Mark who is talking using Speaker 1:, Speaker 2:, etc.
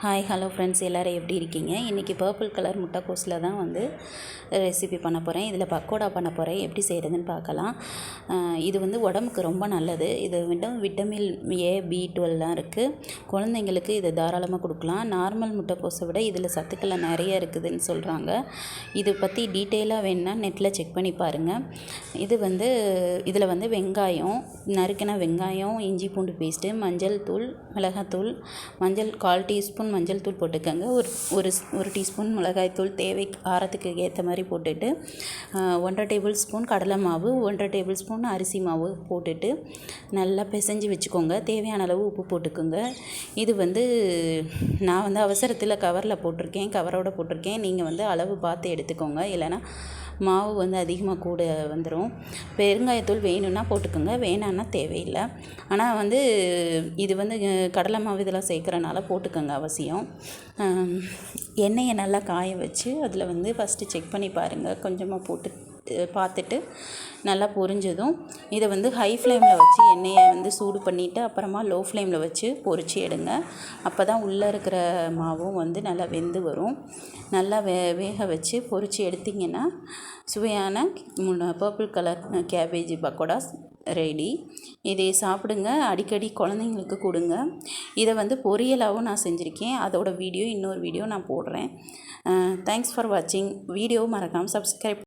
Speaker 1: Hi hello friends, எல்லோரும் எப்படி இருக்கீங்க? இன்றைக்கி பர்பிள் கலர் முட்டைக்கோஸில் தான் ரெசிபி பண்ண போகிறேன். இதில் பக்கோடா பண்ண போகிறேன். எப்படி செய்கிறதுன்னு பார்க்கலாம். இது உடம்புக்கு ரொம்ப நல்லது. இது விட்டமின் A, B12 இருக்குது. குழந்தைங்களுக்கு இதை தாராளமாக கொடுக்கலாம். நார்மல் முட்டைக்கோஸை விட இதில் சத்துக்கள் நிறைய இருக்குதுன்னு சொல்கிறாங்க. இது பற்றி டீட்டெயிலாக வேணுன்னா நெட்டில் செக் பண்ணி பாருங்கள். இதில் வெங்காயம், நறுக்கின வெங்காயம், இஞ்சி பூண்டு பேஸ்ட்டு, மஞ்சள் தூள், மிளகாத்தூள், மஞ்சள் 1/4 டீஸ்பூன் மஞ்சள் தூள் போட்டுக்கோங்க. ஒரு டீஸ்பூன் மிளகாய்த்தூள் தேவை காரத்துக்கு ஏற்ற மாதிரி போட்டுட்டு 1.5 டேபிள் ஸ்பூன் கடலை மாவு, 1.5 டேபிள் ஸ்பூன் அரிசி மாவு போட்டுட்டு நல்லா பிசைஞ்சு வச்சுக்கோங்க. தேவையான அளவு உப்பு போட்டுக்கோங்க. இது நான் அவசரத்தில் கவரில் போட்டிருக்கேன், கவரோடு போட்டிருக்கேன். நீங்கள் அளவு பார்த்து எடுத்துக்கோங்க, இல்லைன்னா மாவு அதிகமாக கூட வந்துடும். பெருங்காயத்தூள் வேணும்னா போட்டுக்கோங்க, வேணான்னா தேவையில்லை. ஆனால் இது கடலை மாவு இதெல்லாம் சேர்க்குறனால போட்டுக்கோங்க அவசியம். எண்ணெயை நல்லா காய வச்சு அதில் ஃபஸ்ட்டு செக் பண்ணி பாருங்கள். கொஞ்சமாக போட்டு பார்த்துட்டு நல்லா பொரிஞ்சதும் இதை ஹை ஃப்ளேமில் வச்சு எண்ணெயை சூடு பண்ணிவிட்டு அப்புறமா லோ ஃப்ளேமில் வச்சு பொரிச்சு எடுங்க. அப்போ தான் உள்ளே இருக்கிற மாவும் நல்லா வெந்து வரும். நல்லா வேக வச்சு பொரிச்சு எடுத்திங்கன்னா சுவையான purple colour cabbage pagodas ready. இதை சாப்பிடுங்க, அடிக்கடி குழந்தைங்களுக்கு கொடுங்க. இதை பொரியலாகவும் நான் செஞ்சுருக்கேன். அதோட இன்னொரு வீடியோ நான் போடுறேன். தேங்க்ஸ் ஃபார் வாட்சிங். வீடியோவை மறக்காமல் சப்ஸ்கிரைப்